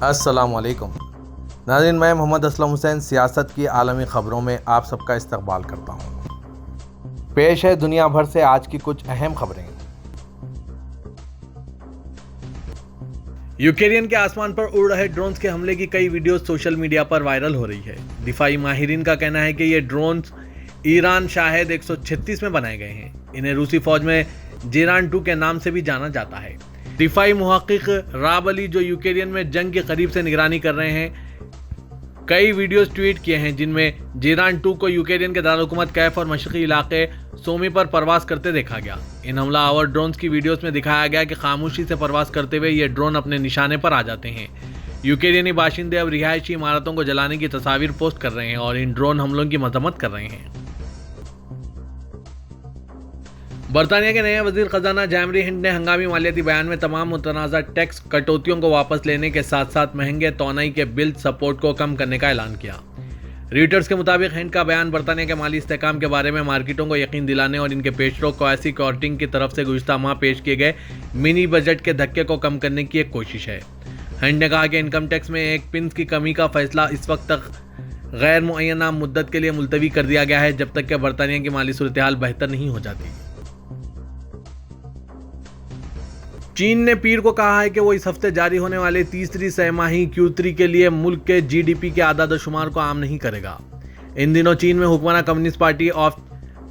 अस्सलामुअलैकुम नाज़रीन, मैं मोहम्मद असलम हुसैन सियासत की आलमी ख़बरों में आप सबका इस्तकबाल करता हूँ। पेश है दुनिया भर से आज की कुछ अहम खबरें। यूक्रेन के आसमान पर उड़ रहे ड्रोन्स के हमले की कई वीडियो सोशल मीडिया पर वायरल हो रही है। दिफाई माहिरीन का कहना है कि ये ड्रोन्स ईरान शाहेद 136 में बनाए गए हैं। इन्हें रूसी फौज में जेरान 2 के नाम से भी जाना जाता है। दिफाई मुहक्किक राब अली, जो यूक्रेन में जंग के करीब से निगरानी कर रहे हैं, कई वीडियोस ट्वीट किए हैं जिनमें जेरान 2 को यूक्रेन के दारुलहुकूमत कैफ और मशरक़ी इलाके सोमी पर परवास करते देखा गया। इन हमलावर ड्रोन्स की वीडियोस में दिखाया गया कि खामोशी से परवास करते हुए ये ड्रोन अपने निशाने पर आ जाते हैं। यूक्रेनी बाशिंदे अब रिहायशी इमारतों को जलाने की तस्वीर पोस्ट कर रहे हैं और इन ड्रोन हमलों की मजम्मत कर रहे हैं। बरतानिया के नए वजीर खजाना जैमरी हिंद ने हंगामी मालियाती बयान में तमाम मुतनाज़ा टैक्स कटौतियों को वापस लेने के साथ साथ महंगे तोनाई के बिल सपोर्ट को कम करने का ऐलान किया। रीटर्स के मुताबिक हिंद का बयान बरतानिया के माली इस्तेहकाम के बारे में मार्केटों को यकीन दिलाने और इनके पेशरों को ऐसी कॉर्टिंग की तरफ से गुज़िश्ता माह पेश किए गए मिनी बजट के धक्के को कम करने की एक कोशिश है। हिंद ने कहा कि इनकम टैक्स में एक पिंस की कमी का फैसला इस वक्त तक गैर मुअय्यना मुद्दत के लिए मुलतवी कर दिया गया है जब तक कि बरतानिया की माली सूरत हाल बेहतर नहीं हो जाती। चीन ने पीर को कहा है कि वो इस हफ्ते जारी होने वाले तीसरी सहमाही Q3 के लिए मुल्क के GDP के आदाद-ओ-शुमार को आम नहीं करेगा। इन दिनों चीन में हुक्मरान कम्युनिस्ट पार्टी ऑफ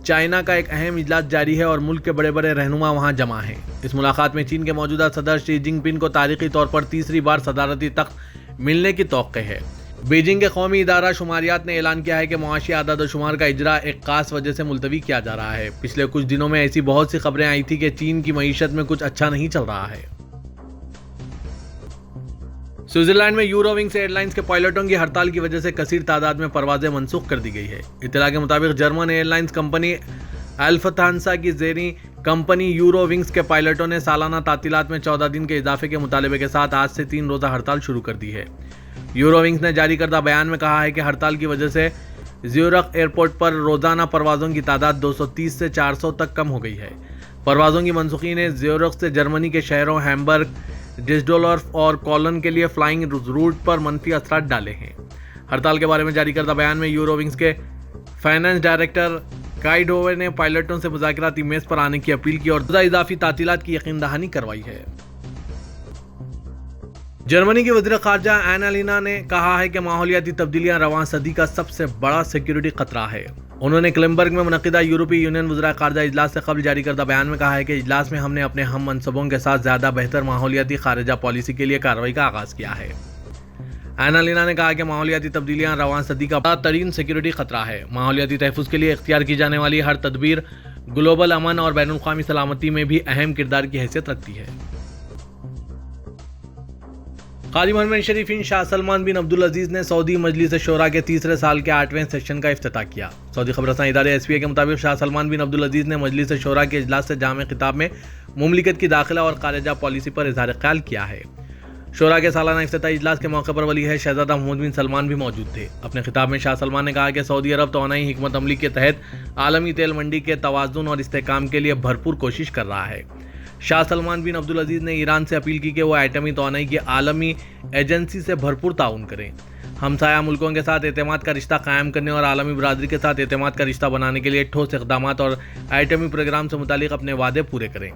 चाइना का एक अहम इजलास जारी है और मुल्क के बड़े बड़े रहनुमा वहां जमा हैं। इस मुलाकात में चीन के मौजूदा सदर शी जिनपिंग को तारीखी तौर पर तीसरी बार सदारती तख्त मिलने की तौक़्क़े है। बीजिंग के कौमी इदारा शुमारियात ने ऐलान किया है कि मुआशी आदाद-ओ-शुमार का इजरा एक खास वजह से मुलतवी किया जा रहा है। पिछले कुछ दिनों में ऐसी बहुत सी खबरें आई थी कि चीन की मईशत में कुछ अच्छा नहीं चल रहा है। स्विट्जरलैंड में यूरोविंग्स एयरलाइंस के पायलटों की हड़ताल की वजह से कसीर तादाद में परवाजें मनसूख कर दी गई है। इत्तला के मुताबिक जर्मन एयरलाइंस कंपनी अल्फ्तांसा की ज़ेरी कंपनी यूरोविंग्स के पायलटों ने सालाना तातीलात में 14 दिन के इजाफे के मुतालबे के साथ आज से 3 रोज़ा हड़ताल शुरू कर दी है। यूरोविंग्स ने जारी करदा बयान में कहा है कि हड़ताल की वजह से ज्यूरिख एयरपोर्ट पर रोज़ाना परवाज़ों की तादाद 230 से 400 तक कम हो गई है। परवाज़ों की मनसूखी ने ज्यूरिख से जर्मनी के शहरों हैम्बर्ग, डिस्सेल्डोर्फ और कोलन के लिए फ्लाइंग रूट पर मनफी असरात डाले हैं। हड़ताल के बारे में जारी करदा बयान में यूरोविंग्स के फाइनेंस डायरेक्टर काई डोवे ने पायलटों से मुज़ाकराती मेज़ पर आने की अपील की और इजाफी तातीलात की यकीन दहानी करवाई है। जर्मनी की वज़ीर ख़ारजा एनालिना ने कहा है कि माहौलियाती तब्दीलियां रवां सदी का सबसे बड़ा सिक्योरिटी खतरा है। उन्होंने क्लेमबर्ग में मुनक़िदा यूरोपीय यूनियन वज़ीर ख़ारजा इजलास से कबल जारी करदा बयान में कहा है कि इजलास में हमने अपने हम मनसूबों के साथ ज़्यादा बेहतर माहौलियाती ख़ारिजा पॉलिसी के लिए कार्रवाई का आगाज़ किया है। एनालिना ने कहा कि माहौलियाती तब्दीलियां रवां सदी का बड़ा तरीन सिक्योरिटी खतरा है। माहौलियाती तहफ़्फ़ुज़ के लिए इख्तियार की जाने वाली हर तदबीर ग्लोबल अमन और बैनुल-अक़वामी सलामती में भी अहम किरदार की हैसियत रखती है। काज़ी मोहम्मद शरीफीन शाह सलमान बिन अब्दुल अजीज़ ने सऊदी मजलिस शोरा के तीसरे साल के 8वें सेशन का इफ्तिताह किया। सऊदी खबरसां इदारे SPA के मुताबिक शाह सलमान बिन अब्दुल अजीज़ ने मजलिस शोरा के इजलास से जामे खिताब में मुमलिकत की दाखिला और खारिजा पॉलिसी पर इज़हार ख्याल किया है। शोरा के सालाना इफ्तिताही इजलास के मौके पर वली है शहजादा मोहम्मद बिन सलमान भी मौजूद थे। अपने खिताब में शाह सलमान ने कहा कि सऊदी अरब तोनाई हिकमत अमली के तहत आलमी तेल मंडी के तवाज़ुन और इस्तेहकाम के लिए भरपूर कोशिश कर रहा है। शाह सलमान बिन अब्दुल अजीज़ ने ईरान से अपील की कि वो एटमी तोनाई की आलमी एजेंसी से भरपूर ताउन करें, हमसाया मुल्कों के साथ एतमाद का रिश्ता कायम करने और आलमी बरादरी के साथ एतमाद का रिश्ता बनाने के लिए ठोस इक़दामात और एटमी प्रोग्राम से मुतालिक अपने वादे पूरे करें।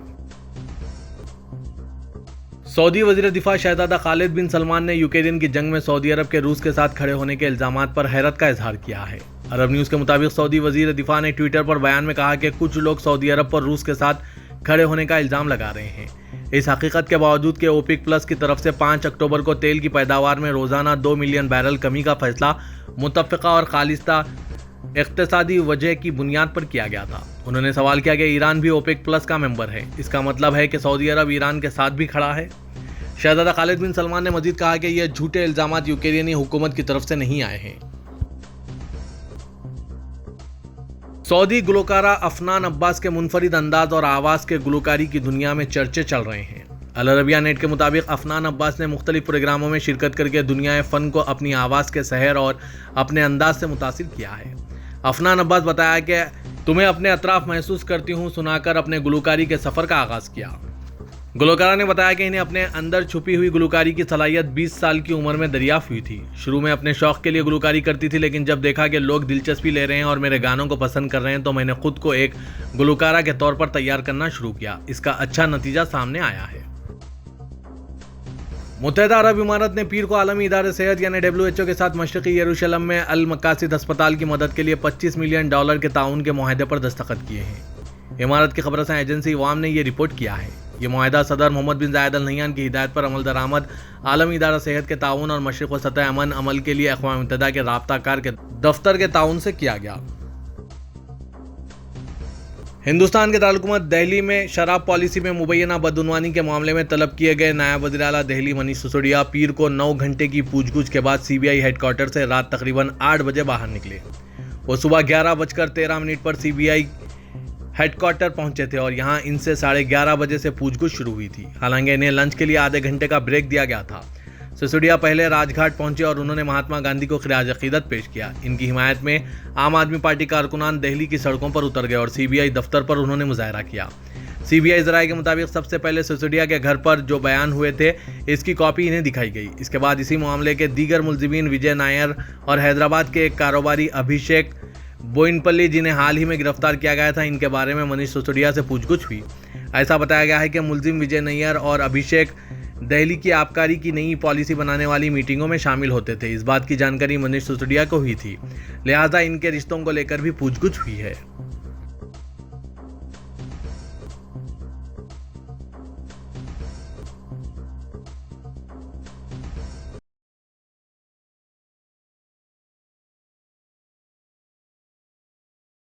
सऊदी वज़ीर दिफा शहजादा खालिद बिन सलमान ने यूक्रेन की जंग में सऊदी अरब के रूस के साथ खड़े होने के इल्ज़ामात पर हैरत का इजहार किया है। अरब न्यूज़ के मुताबिक सऊदी वज़ीर दिफा ने ट्विटर पर बयान में कहा कि कुछ लोग सऊदी अरब पर रूस के साथ खड़े होने का इल्ज़ाम लगा रहे हैं। इस हकीकत के बावजूद कि ओपेक प्लस की तरफ से 5 अक्टूबर को तेल की पैदावार में रोज़ाना 2 मिलियन बैरल कमी का फैसला मुत्तफ़िक़ा और खालिस्ता इक़्तिसादी वजह की बुनियाद पर किया गया था। उन्होंने सवाल किया कि ईरान भी ओपेक प्लस का मेंबर है, इसका मतलब है कि सऊदी अरब ईरान के साथ भी खड़ा है। शहजादा खालिद बिन सलमान ने मजीद कहा कि यह झूठे इल्ज़ामात यूक्रेनी हुकूमत की तरफ से नहीं आए हैं। सऊदी गुलकारा अफनान अब्बास के मुनफरिद अंदाज और आवाज़ के गुलकारी की दुनिया में चर्चे चल रहे हैं। अल अरबिया नेट के मुताबिक अफनान अब्बास ने मुख्तलिफ प्रोग्रामों में शिरकत करके दुनिया फ़न को अपनी आवाज़ के सहर और अपने अंदाज से मुतासिर किया है। अफनान अब्बास बताया कि तुम्हें अपने अतराफ महसूस करती हूँ सुनाकर अपने गुलकारी के सफ़र का आगाज़ किया। गुलकारा ने बताया कि इन्हें अपने अंदर छुपी हुई गुलकारी की सलाहियत 20 साल की उम्र में दरियाफ्त हुई थी। शुरू में अपने शौक के लिए गुलकारी करती थी, लेकिन जब देखा कि लोग दिलचस्पी ले रहे हैं और मेरे गानों को पसंद कर रहे हैं तो मैंने खुद को एक गुलकारा के तौर पर तैयार करना शुरू किया। इसका अच्छा नतीजा सामने आया है। मुत्तहिदा अरब इमारात ने पीर को आलमी इदारे सेहत यानी WHO के साथ मशरक़ी यरूशलेम में अल मकासिद अस्पताल की मदद के लिए $25 मिलियन के ताउन के मुआहदे पर दस्तखत किए हैं। इमारत की खबरसां एजेंसी वाम ने यह रिपोर्ट किया है। ये मुआहदा सदर मोहम्मद बिन जायद अल नहयान की हिदायत पर अमल दरामद आलमी इदारा सेहत के ताउन और मशरिक़ व सतह अमन अमल के लिए अक़वाम मुत्तहिदा के राब्ताकार के दफ्तर के ताउन से किया गया। हिंदुस्तान के दारुल-हुकूमत दिल्ली में शराब पॉलिसी में मुबैना बदउनवानी के मामले में तलब किए गए नायब वज़ीर आला दिल्ली मनीष सिसोदिया पीर को 9 घंटे की पूछगछ के बाद CBI हेडक्वार्टर से रात तकरीबन 8 बजे बाहर निकले। वो सुबह 11:13 पर CBI हेडक्वार्टर पहुंचे थे और यहां इनसे 11:30 बजे से पूछगछ शुरू हुई थी। हालांकि इन्हें लंच के लिए आधे घंटे का ब्रेक दिया गया था। सिसोदिया पहले राजघाट पहुंचे और उन्होंने महात्मा गांधी को खिराज अकीदत पेश किया। इनकी हिमायत में आम आदमी पार्टी कारकुनान दिल्ली की सड़कों पर उतर गए और CBI दफ्तर पर उन्होंने मुजाहरा किया। CBI ज़राए के मुताबिक सबसे पहले सिसोदिया के घर पर जो बयान हुए थे इसकी कॉपी इन्हें दिखाई गई। इसके बाद इसी मामले के दीगर मुलजिमीन विजय नायर और हैदराबाद के एक कारोबारी अभिषेक बोइनपल्ली, जिन्हें हाल ही में गिरफ्तार किया गया था, इनके बारे में मनीष सिसोदिया से पूछगछ हुई। ऐसा बताया गया है कि मुलजिम विजय नायर और अभिषेक दिल्ली की आबकारी की नई पॉलिसी बनाने वाली मीटिंगों में शामिल होते थे। इस बात की जानकारी मनीष सिसोदिया को हुई थी, लिहाजा इनके रिश्तों को लेकर भी पूछगछ हुई है।